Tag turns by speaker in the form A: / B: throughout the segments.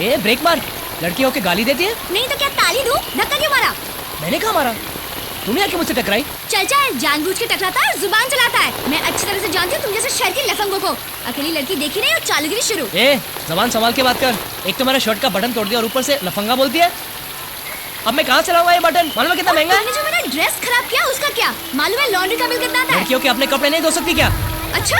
A: ए break मार, लड़की होके गाली देती है।
B: नहीं तो क्या ताली दूं? धक्का क्यों मारा?
A: मैंने कहा मारा, तूने आके मुझसे टकराई।
B: चल चल, जानबूझ के टकराता है और जुबान चलाता है। मैं अच्छी तरह से जानती हूँ तुम जैसे शहर की लफंगों को। अकेली लड़की देखी नहीं और चालूगिरी शुरू।
A: ए जबान संभाल के बात कर। एक तो मेरा शर्ट का बटन तोड़ दिया और ऊपर से लफंगा बोलती है। अब मैं कहाँ चलाऊंगा ये बटन? मालूम है कितना महंगा है?
B: तुमने जो मेरा ड्रेस खराब किया उसका क्या? मालूम है लॉन्ड्री का बिल कितना आता है?
A: लड़कियों के अपने कपड़े नहीं धो सकती क्या?
B: अच्छा,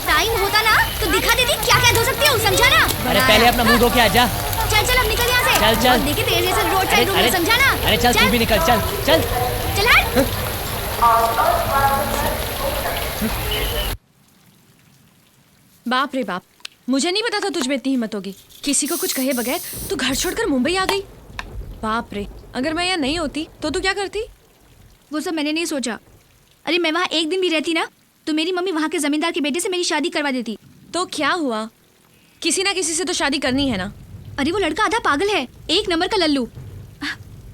B: टाइम होता ना तो दिखा देती क्या क्या धो सकती हूँ, समझा ना?
A: अरे पहले अपना मुंह धो के आ जा।
B: चल चल अब निकल यहाँ से।
A: चल चल।
B: देखे तेरे जैसे रोड साइड रूम में, समझा ना?
A: अरे चल तू भी निकल, चल चल
B: चल हट।
C: बाप रे बाप, मुझे नहीं पता था तुझ में इतनी हिम्मत होगी। किसी को कुछ कहे बगैर तू घर छोड़कर मुंबई आ गई। बाप रे, अगर मैं यहाँ नहीं होती तो तू क्या करती?
B: वो सब मैंने नहीं सोचा। अरे मैं वहाँ एक दिन भी रहती ना तो मेरी मम्मी वहाँ के जमींदार के बेटे से मेरी शादी करवा देती।
C: तो क्या हुआ, किसी ना किसी से तो शादी करनी है ना।
B: अरे वो लड़का आधा पागल है, एक नंबर का लल्लू।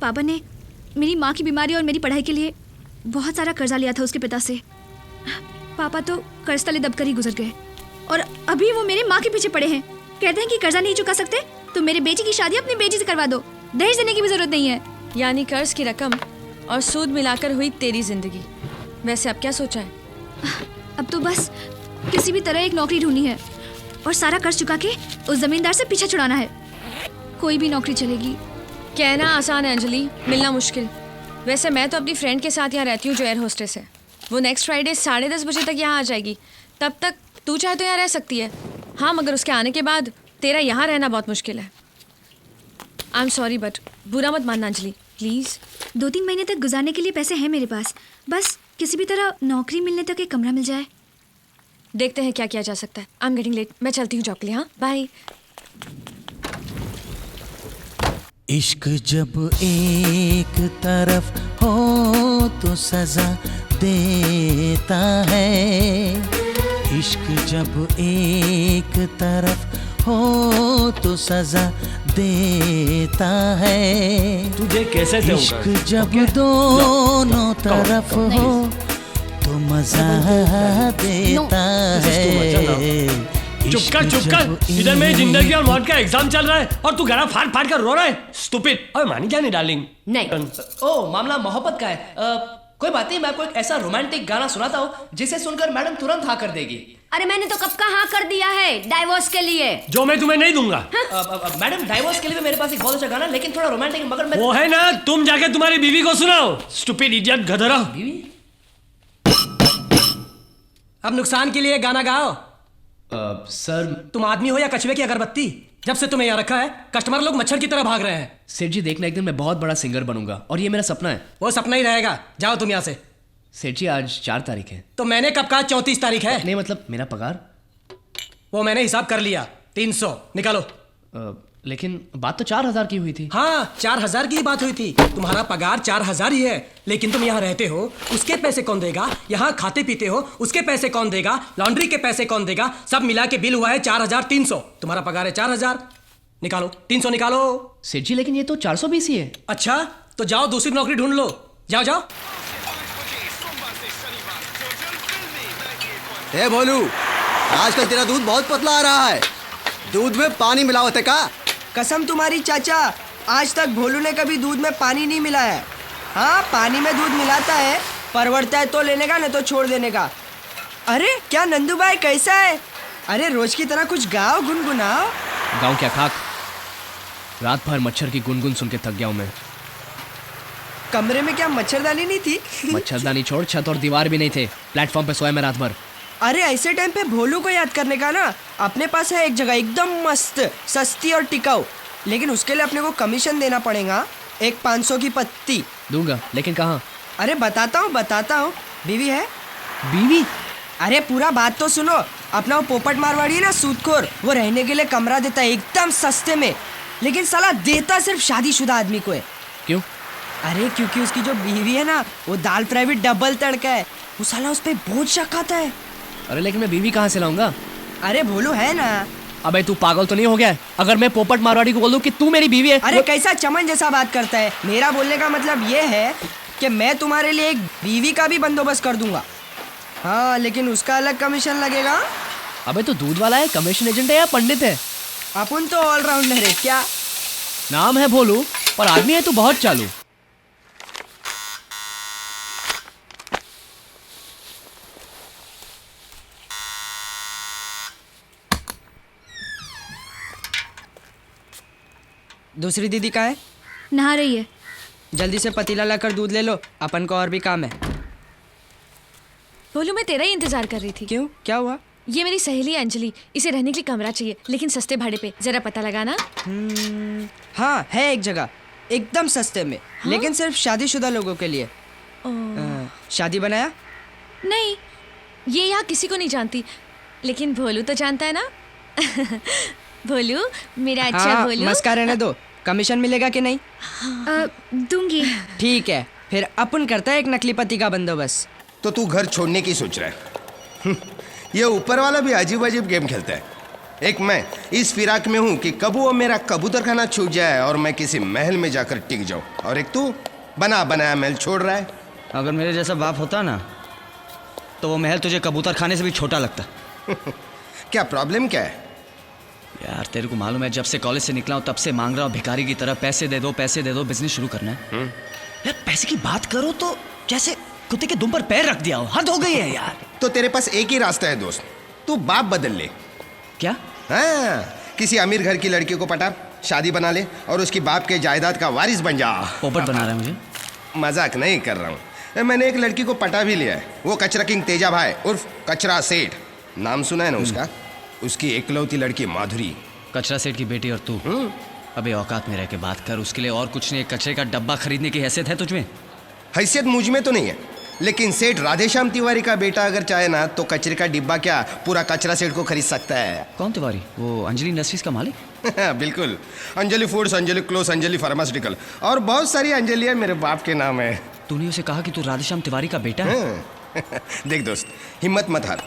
B: पापा ने मेरी माँ की बीमारी और मेरी पढ़ाई के लिए बहुत सारा कर्जा लिया था उसके पिता से। पापा तो कर्ज तले दबकर ही गुजर गए और अभी वो मेरे माँ के पीछे पड़े हैं। कहते हैं कि कर्जा नहीं चुका सकते तो मेरे बेटी की शादी अपनी बेटी से करवा दो, दहेज देने की भी जरूरत नहीं है।
C: यानी कर्ज की रकम और सूद मिलाकर हुई तेरी जिंदगी। वैसे अब क्या सोचा है?
B: अब तो बस किसी भी तरह एक नौकरी ढूंढनी है और सारा कर्ज चुका के उस जमींदार से पीछा छुड़ाना है। कोई भी नौकरी चलेगी।
C: कहना आसान है अंजलि, मिलना मुश्किल। वैसे मैं तो अपनी फ्रेंड के साथ यहाँ रहती हूँ जो एयर होस्टेस है। वो नेक्स्ट फ्राइडे 10:30 बजे तक यहाँ आ जाएगी। तब तक तू चाहे तो यहाँ रह सकती है। हाँ, मगर उसके आने के बाद तेरा यहाँ रहना बहुत मुश्किल है। आई एम सॉरी बट बुरा मत मानना अंजलि, प्लीज़।
B: 2-3 महीने तक गुजारने के लिए पैसे हैं मेरे पास। बस किसी भी तरह नौकरी मिलने तक एक कमरा मिल जाए।
C: देखते हैं क्या किया जा सकता है। आई एम गेटिंग लेट, मैं चलती हूँ जॉब के लिए। हाँ बाय।
D: इश्क जब एक तरफ हो तो सजा देता है। इश्क जब एक तरफ हो तो सजा देता है।
E: तुझे कैसे
D: इश्क जब दोनों तरफ हो तो मजा देता है।
E: चुप कर, इधर मेरी जिंदगी और मौत का एग्जाम चल रहा है और तू गला फाड़ फाड़ कर रो रहा है। स्टूपिड। अबे मानी क्या नहीं डार्लिंग?
A: नहीं। ओ मामला मोहब्बत का है। कोई बात नहीं, मैं आपको एक ऐसा रोमांटिक गाना सुनाता हूँ जिसे सुनकर मैडम तुरंत हाँ कर देगी।
B: अरे मैंने तो कब का हाँ कर दिया है डाइवोर्स के लिए।
E: जो मैं तुम्हें नहीं दूंगा।
A: मैडम डाइवोर्स के लिए भी मेरे पास एक बहुत अच्छा गाना है, लेकिन थोड़ा रोमांटिक, मगर मैं
E: वो है ना, तुम जाके तुम्हारी बीवी को सुनाओ। स्टूपिड इडियट गधरा।
A: बीवी?
F: अब नुकसान के लिए गाना गाओ।
A: सर
F: तुम आदमी हो या कछुए की अगरबत्ती? जब से तुम्हें यहाँ रखा है कस्टमर लोग मच्छर की तरह भाग रहे हैं।
A: सेठ जी देखना, एक दिन मैं बहुत बड़ा सिंगर बनूंगा और ये मेरा सपना है।
F: वो सपना ही रहेगा, जाओ तुम यहाँ से।
A: सेठ जी आज 4 तारीख है।
F: तो मैंने कब कहा 34 तारीख है?
A: नहीं मतलब मेरा पगार।
F: वो मैंने हिसाब कर लिया, 300 निकालो।
A: लेकिन बात तो 4,000 की हुई थी।
F: हाँ 4,000 की बात हुई थी। तुम्हारा पगार 4,000 ही है, लेकिन तुम यहाँ रहते हो उसके पैसे कौन देगा? यहाँ खाते पीते हो उसके पैसे कौन देगा? लॉन्ड्री के पैसे कौन देगा? सब मिला के बिल हुआ है 4,300। तुम्हारा पगार है 4,000, निकालो 300 निकालो।
A: सेठ जी लेकिन ये तो 420 ही है।
F: अच्छा तो जाओ दूसरी नौकरी ढूंढ लो, जाओ जाओ।
G: ए भोलू, आजकल तेरा दूध बहुत पतला आ रहा है। दूध में पानी मिलावट है का?
H: कसम तुम्हारी चाचा, आज तक भोलू ने कभी दूध में पानी नहीं मिलाया। हाँ पानी में दूध मिलाता है, परवड़ता है तो लेने का, नहीं तो छोड़ देने का। अरे क्या नंदू भाई कैसा है? अरे रोज की तरह कुछ गाओ, गुनगुनाओ।
A: गाँव क्या खाक, रात भर मच्छर की गुनगुन सुन के थक गया हूँ मैं।
H: कमरे में क्या मच्छरदानी नहीं थी?
A: मच्छरदानी छोड़, छत और दीवार भी नहीं थे। प्लेटफॉर्म पे सोया मैं रात भर।
H: अरे ऐसे टाइम पे भोलू को याद करने का ना, अपने पास है एक जगह एकदम मस्त, सस्ती और टिकाऊ, लेकिन उसके लिए अपने को कमीशन देना पड़ेगा। एक 500 की पत्ती
A: दूंगा, लेकिन कहाँ?
H: अरे बताता हूँ। बीवी है?
A: बीवी?
H: अरे पूरा बात तो सुनो। अपना वो पोपट मारवाड़ी है ना सूदखोर, वो रहने के लिए कमरा देता है एकदम सस्ते में, लेकिन साला देता सिर्फ शादीशुदा आदमी को है।
A: क्यों?
H: अरे क्योंकि उसकी जो बीवी है ना वो दाल प्राइवेट डबल तड़का है, वो साला उस पर बहुत शक आता है।
A: अरे लेकिन मैं बीवी कहाँ से लाऊंगा?
H: अरे भोलू है ना।
A: अबे तू पागल तो नहीं हो गया है? अगर मैं पोपट मारवाड़ी को बोल दूं कि तू मेरी बीवी है।
H: अरे कैसा चमन जैसा बात करता है। मेरा बोलने का मतलब ये है कि मैं तुम्हारे लिए एक बीवी का भी बंदोबस्त कर दूंगा। हाँ लेकिन उसका अलग कमीशन लगेगा।
A: अबे तो दूध वाला है, कमीशन एजेंट है या पंडित है?
H: अपन तो ऑलराउंडर है क्या?
A: नाम है भोलू और आदमी है तो बहुत चालू।
H: दूसरी दीदी कहाँ है?
B: नहा रही है।
H: जल्दी से पतीला लाकर दूध ले लो, अपन को और भी काम है।
C: बोलू मैं तेरा ही इंतजार कर रही थी।
H: क्यों, क्या हुआ?
C: ये मेरी सहेली है अंजलि, इसे रहने के लिए कमरा चाहिए लेकिन सस्ते भाड़े पे, जरा पता लगाना।
H: हाँ है एक जगह एकदम सस्ते में, लेकिन सिर्फ शादीशुदा लोगों के लिए। शादी बनाया?
C: नहीं, ये यहाँ किसी को नहीं जानती, लेकिन भोलू तो जानता है ना। भोलू मेरा अच्छा
H: हाँ,
C: भोलू।
H: मस्का रहने दो। कमीशन मिलेगा कि नहीं?
B: दूंगी।
H: ठीक है, फिर अपन करता है एक नकली पति का बंदोबस्त।
I: तो तू घर छोड़ने की सोच रहा है? ये ऊपर वाला भी अजीब अजीब गेम खेलता है। एक मैं इस फिराक में हूँ कि कब वो मेरा कबूतर खाना छूट जाए और मैं किसी महल में जाकर टिक जाऊँ, और एक तू बना बनाया महल छोड़ रहा है।
D: अगर मेरे जैसा बाप होता ना तो वो महल तुझे कबूतर खाने से भी छोटा लगता।
I: क्या प्रॉब्लम क्या है?
D: यार तेरे को मालूम है, जब से कॉलेज से निकला हूँ तब से मांग रहा हूँ भिखारी की तरह, पैसे दे दो बिजनेस शुरू करना है। यार पैसे की बात करो तो जैसे कुत्ते के दुम पर पैर रख दिया हो, हद हो गई है यार।
I: तो तेरे पास एक ही रास्ता है दोस्त, तू बाप बदल ले।
D: क्या?
I: हाँ, किसी अमीर घर की लड़की को पटा, शादी बना ले और उसकी बाप के जायदाद का वारिस बन जा।
D: पोपट बना रहा है मुझे?
I: मजाक नहीं कर रहा हूँ, मैंने एक लड़की को पटा भी लिया है। वो कचरा किंग तेजा भाई उर्फ कचरा सेठ, नाम सुना है ना उसका? उसकी एकलौती लड़की माधुरी।
D: कचरा सेठ की बेटी और तू? अबे औकात में रह के बात कर, उसके लिए और कुछ नहीं, कचरे का डब्बा खरीदने की हैसियत है तुझमें?
I: हैसियत मुझ में तो नहीं है, लेकिन सेठ राधेश्याम तिवारी का बेटा अगर चाहे ना तो कचरे का डिब्बा क्या पूरा कचरा सेठ को खरीद सकता है।
D: कौन तिवारी? वो अंजलि इंडस्ट्रीज का मालिक?
I: बिल्कुल, Anjali foods, Anjali cloth, Anjali pharmaceutical और बहुत सारी अंजलियां मेरे बाप के नाम है।
D: तूने उसे कहा कि तू राधेश्याम तिवारी का बेटा है?
I: देख दोस्त, हिम्मत मत हार।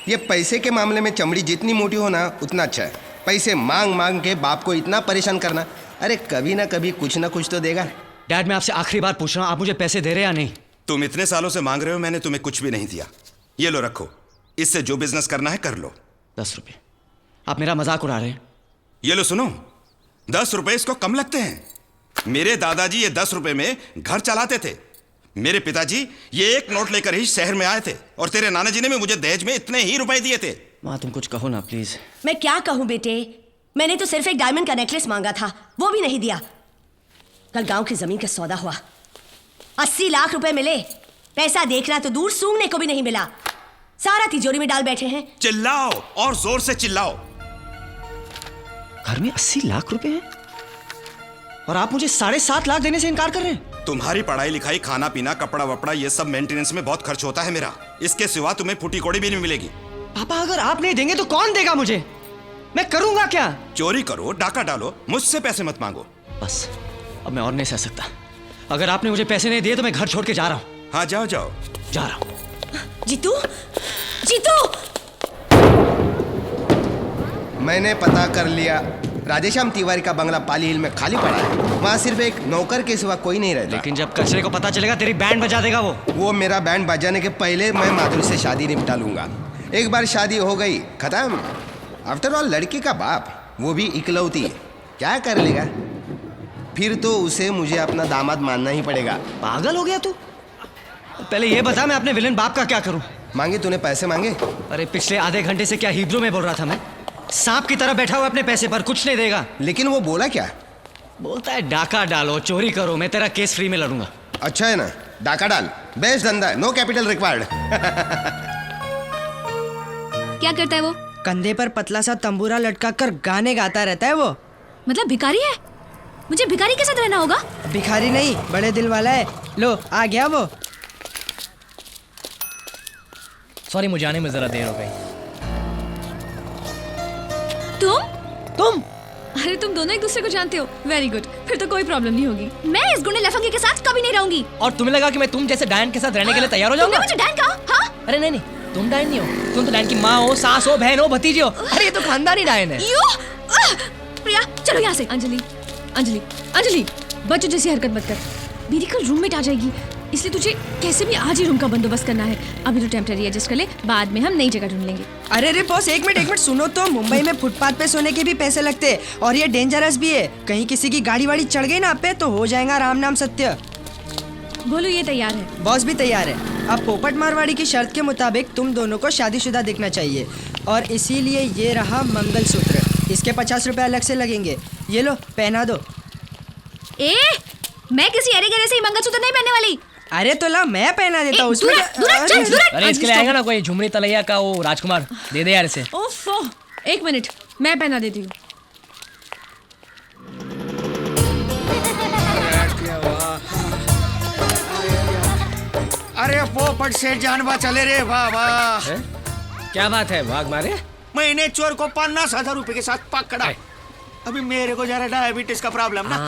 I: ये पैसे के मामले में चमड़ी जितनी मोटी हो ना उतना अच्छा है। पैसे मांग मांग के बाप को इतना परेशान करना, अरे कभी ना कभी कुछ ना कुछ तो देगा।
D: डैड मैं आपसे आखिरी बार पूछ रहा हूँ, आप मुझे पैसे दे रहे या नहीं?
J: तुम इतने सालों से मांग रहे हो, मैंने तुम्हें कुछ भी नहीं दिया। ये लो रखो, इससे जो बिजनेस करना है कर लो।
D: 10 रुपये? आप मेरा मजाक उड़ा रहे हैं?
J: ये लो सुनो, 10 रुपए इसको कम लगते हैं। मेरे दादाजी ये 10 रुपए में घर चलाते थे। मेरे पिताजी ये एक नोट लेकर ही शहर में आए थे, और तेरे नाना जी ने भी मुझे दहेज में इतने ही रुपए दिए थे।
D: माँ तुम कुछ कहो ना प्लीज।
K: मैं क्या कहूँ बेटे, मैंने तो सिर्फ एक डायमंड का नेकलेस मांगा था, वो भी नहीं दिया। कल गांव की जमीन का सौदा हुआ, 80 लाख रुपए मिले। पैसा देखना तो दूर, सूंघने को भी नहीं मिला, सारा तिजोरी में डाल बैठे हैं।
J: चिल्लाओ और जोर से चिल्लाओ।
D: घर में 80 लाख रुपए हैं और आप मुझे 7.5 लाख देने से इनकार कर रहे हैं?
J: तुम्हारी पढ़ाई लिखाई, खाना पीना, कपड़ा वपड़ा, ये सब मेंटेनेंस में बहुत खर्च होता है मेरा। इसके सिवा तुम्हें फूटी कौड़ी भी नहीं मिलेगी।
D: पापा अगर आप नहीं देंगे तो कौन देगा मुझे? मैं करूंगा क्या?
J: चोरी करो, डाका डालो, मुझसे पैसे मत मांगो।
D: बस अब मैं और नहीं सह सकता। अगर आपने मुझे पैसे नहीं दिए तो मैं घर छोड़ के जा रहा हूँ।
J: हाँ जाओ जाओ।
D: जा रहा हूँ।
K: जीतू, जीतू!
I: मैंने पता कर लिया, राधेश्याम तिवारी का बंगला पाली हिल में खाली पड़ा है। वहाँ सिर्फ एक नौकर के सिवा कोई नहीं रहता।
D: लेकिन जब कचरे को पता चलेगा तेरी बैंड बजा देगा वो
I: मेरा बैंड बजाने के पहले मैं माधुरी से शादी निपटा लूंगा। एक बार शादी हो गई, खत्म। आफ्टर ऑल लड़की का बाप, वो भी इकलौती, क्या कर लेगा? फिर तो उसे मुझे अपना दामाद मानना ही पड़ेगा।
D: पागल हो गया तू? पहले ये बता मैं अपने विलन बाप का क्या करूं?
I: मांगे तूने पैसे मांगे?
D: अरे पिछले आधे घंटे से क्या हिब्रू में बोल रहा था मैं? सांप की तरह बैठा हुआ अपने पैसे पर, कुछ नहीं देगा।
I: लेकिन वो बोला क्या?
D: बोलता है डाका डालो, चोरी करो, मैं तेरा केस फ्री में लड़ूंगा।
I: अच्छा है ना, डाका डाल, बेस्ट धंधा है, नो कैपिटल रिक्वायर्ड।
B: क्या करता है वो?
H: कंधे पर पतला सा तंबूरा लटका कर गाने गाता रहता है वो।
B: मतलब भिखारी है? मुझे भिखारी के साथ रहना होगा?
H: भिखारी नहीं, बड़े दिल वाला है। लो आ गया वो।
A: सॉरी, मुझे आने में जरा देर हो गई।
B: तुम? अरे तुम दोनों एक दूसरे को जानते हो? वेरी गुड, फिर तो कोई प्रॉब्लम नहीं होगी। मैं इस गुंडे लफंगे के साथ कभी नहीं रहूंगी।
A: और तुम्हें लगा कि मैं तुम जैसे डायन के साथ रहने के लिए तैयार हो जाऊंगा?
B: तुमने मुझे डायन कहा? हाँ?
A: अरे नहीं नहीं, तुम डायन नहीं हो। तुम तो डायन की माँ हो, सास हो, बहन हो, भतीजी हो। अरे ये तो खानदानी डायन है।
B: प्रिया चलो यहाँ से।
C: अंजलि, अंजलि, अंजलि, बच्चों जैसी हरकत मत कर, मेरी कल रूममेट आ जाएगी। इसलिए तुझे कैसे भी आज ही रूम का बंदोबस्त करना है। अभी तो टेम्पररी एडजस्ट कर ले, बाद में हम नई जगह ढूंढ लेंगे।
H: अरे रे बॉस, एक मिनट सुनो तो, मुंबई में फुटपाथ पे सोने के भी पैसे लगते हैं और ये डेंजरस भी है। कहीं किसी की गाड़ी वाड़ी चढ़ गई ना आप पे तो हो जाएगा राम नाम सत्य।
C: बोलो ये तैयार है?
H: बॉस भी तैयार है। अब पोपट मारवाड़ी की शर्त के मुताबिक तुम दोनों को शादीशुदा दिखना चाहिए और इसीलिए ये रहा मंगलसूत्र। इसके 50 रुपए अलग से लगेंगे। ये लो, पहना दो।
B: ए, मैं किसी अरे गरे से ही मंगलसूत्र नहीं पहनने वाली।
H: अरे तो ला, मैं पहना देता हूँ उसमें।
A: अरे इसके लिए आएगा ना कोई झुमरी तलैया का वो राजकुमार, दे दे यार इसे।
C: ओफो, एक मिनट, मैं पहना देती हूँ।
L: अरे पोपट से जानवा चले रे बाबा।
E: क्या बात है, भाग मारे?
L: मैंने चोर को 50,000 रुपए के साथ पकड़ा। अभी मेरे को जरा डायबिटीज का प्रॉब्लम ना,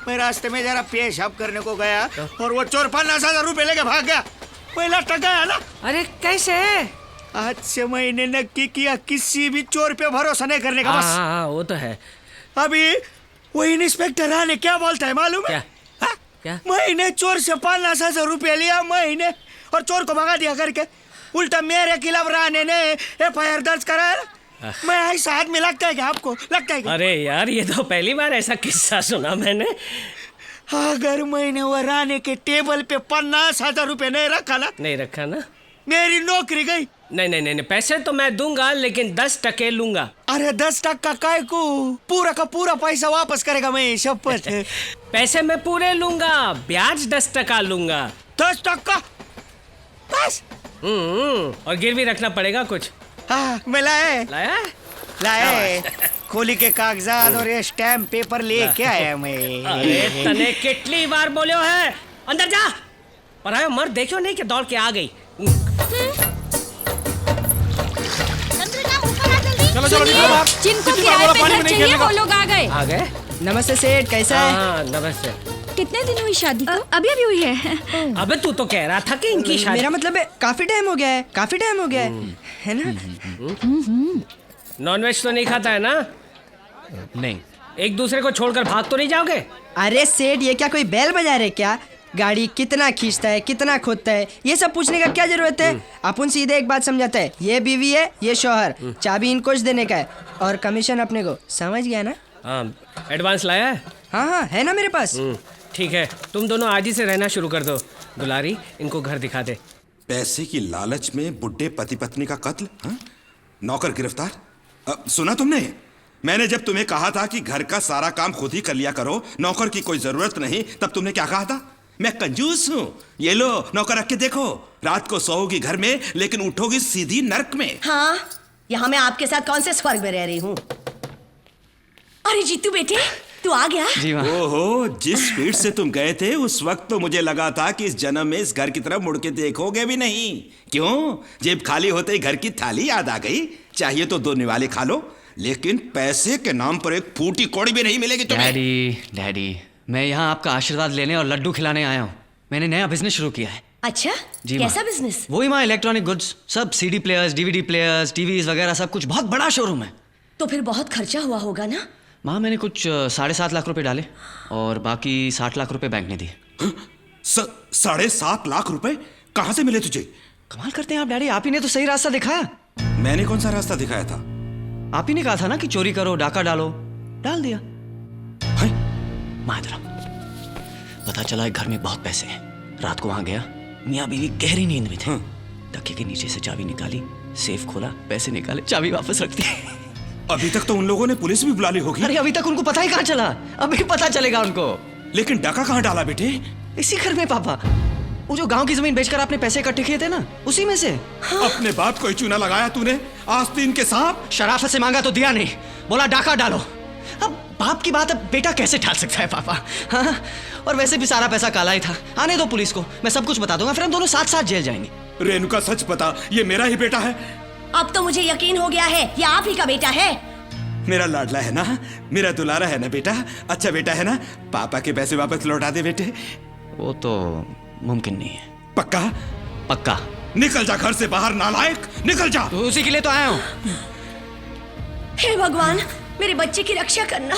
L: मैं रास्ते में जरा पेशाब करने को गया और वो चोर 50,000 रुपए लेके भाग गया। पहला टक गया ना।
E: अरे कैसे?
L: आज से मैंने नक्की किया किसी भी चोर पे भरोसा नहीं करने का। बस
E: वो तो है।
L: अभी वो इंस्पेक्टर राणे क्या बोलता है मालूम है?
E: क्या?
L: मैंने चोर से 50,000 रुपए लिया महीने और चोर को भगा दिया करके। उल्टा मेरे खिलाफ राणे ने FIR दर्ज कराया। मैं ऐसा आदमी लगता है क्या आपको? लगता है क्या?
E: अरे यार, ये तो पहली बार ऐसा किस्सा सुना मैंने।
L: अगर मैंने वो राणे के टेबल पे 50,000 रुपए नहीं रखा ना, मेरी नौकरी गई।
E: नहीं, पैसे तो मैं दूंगा लेकिन 10% लूंगा।
L: अरे 10% काय को? पूरा का पूरा पैसा वापस करेगा मैं, शपथ।
E: पैसे मैं पूरे लूंगा, ब्याज 10% लूंगा।
L: 10%? बस?
E: और गिरवी रखना पड़ेगा कुछ।
L: हाँ, मैं लाए खोली के कागजात और ये स्टैम्प पेपर लेके आया मैं।
E: अरे तने कितनी बार बोलो है, अंदर जा। और आयो मर्द देखो नहीं कि दौड़ के आ गई।
B: चलो जिनको किराए पे घर चाहिए वो लोग आ गए।
H: नमस्ते सेठ, कैसा है?
E: हाँ, नमस्ते।
B: कितने दिन हुई शादी को? अभी हुई है।
E: अबे तू तो कह रहा था कि इनकी शादी।
H: मेरा मतलब है काफी टाइम हो गया है ना?
E: नॉनवेज तो नहीं खाता है ना?
A: नहीं।
E: एक दूसरे को छोड़कर भाग तो नहीं जाओगे?
H: अरे सेठ, ये क्या कोई बैल बजा रहे क्या? गाड़ी कितना खींचता है, कितना खोदता है, ये सब पूछने का क्या जरूरत है? अपन सीधे एक बात समझाते हैं, ये बीवी है, ये शौहर। चाबी इनको देने का है और कमीशन अपने को। समझ गया ना?
E: हाँ, एडवांस लाया है?
H: हाँ, है ना मेरे पास।
E: ठीक है, तुम दोनों आज ही से रहना शुरू कर दो। दुलारी, इनको घर दिखा दे।
J: पैसे की लालच में बुढ़े पति पत्नी का कत्ल, हाँ? नौकर गिरफ्तार। सुना तुमने? मैंने जब तुम्हें कहा था कि घर का सारा काम खुद ही कर लिया करो, नौकर की कोई जरूरत नहीं, तब तुमने क्या कहा था? मैं कंजूस हूँ। ये लो नौकर रख के देखो, रात को सोओगी घर में लेकिन उठोगी सीधी नर्क में।
K: हाँ, यहाँ मैं आपके साथ कौन से स्वर्ग में रह रही हूँ? अरे जीतू बेटे, तू आ गया?
D: जी माँ।
J: ओहो, जिस स्पीड से तुम गए थे उस वक्त तो मुझे लगा था कि इस जन्म में इस घर की तरफ मुड़ के देखोगे भी नहीं। क्यों? जेब खाली होते ही घर की थाली याद आ गई। चाहिए तो 2 निवाले खा लो, लेकिन पैसे के नाम पर एक फूटी कौड़ी भी नहीं मिलेगी तुम्हें।
D: डैडी, मैं यहाँ आपका आशीर्वाद लेने और लड्डू खिलाने आया हूँ। मैंने नया बिजनेस शुरू किया है।
K: अच्छा,
D: जी
K: कैसा बिजनेस?
D: वही माँ, इलेक्ट्रॉनिक गुड्स, सब CD players, DVD players, TVs वगैरह सब कुछ। बहुत बड़ा शोरूम है।
K: तो फिर बहुत खर्चा हुआ होगा ना?
D: माँ, मैंने कुछ 7.5 लाख रुपए डाले और बाकी 60 लाख रुपए बैंक ने दिए।
J: 7.5 लाख रुपए कहाँ से मिले तुझे?
D: कमाल करते हैं आप डैडी, आप ही ने तो सही रास्ता दिखाया।
J: मैंने कौन सा रास्ता दिखाया था?
D: आप ही ने कहा था ना कि चोरी करो, डाका डालो, डाल दिया। माँ इधर आओ। पता चला एक घर में बहुत पैसे हैं। रात को वहां गया, मियाँ बीवी गहरी नींद में थे। तकिए के नीचे से चाबी निकाली, सेफ खोला, पैसे निकाले, चाबी वापस रख दी।
J: अभी तक तो उन लोगों ने पुलिस भी बुला ली होगी।
D: अरे अभी तक उनको पता ही कहाँ चला? अभी पता चलेगा उनको।
J: लेकिन डाका कहाँ डाला बेटे?
D: इसी घर में पापा। वो जो गांव की जमीन बेचकर आपने पैसे इकट्ठे किए थे ना, उसी में से।
J: अपने बाप को ही चूना लगाया तूने, आस्तीन के सांप।
D: शराफत से मांगा तो दिया नहीं, बोला डाका डालो। अब बाप की बात अब बेटा कैसे टाल सकता है पापा? हाँ, और वैसे भी सारा पैसा काला ही था। आने दो पुलिस को, मैं सब कुछ बता दूंगा, फिर हम दोनों साथ साथ जेल जाएंगे।
J: रेणुका, सच बता, ये मेरा ही बेटा है?
K: अब तो मुझे यकीन हो गया है, ये आप ही का बेटा है।
J: मेरा लाडला है ना, मेरा दुलारा है ना बेटा, अच्छा बेटा है ना? पापा के पैसे वापस लौटा दे बेटे।
D: वो तो मुमकिन नहीं है।
J: पक्का?
D: पक्का।
J: निकल जा घर से बाहर, नालायक, निकल जा।
D: तो उसी के लिए तो आया हूँ।
K: हे भगवान, मेरे बच्चे की रक्षा करना।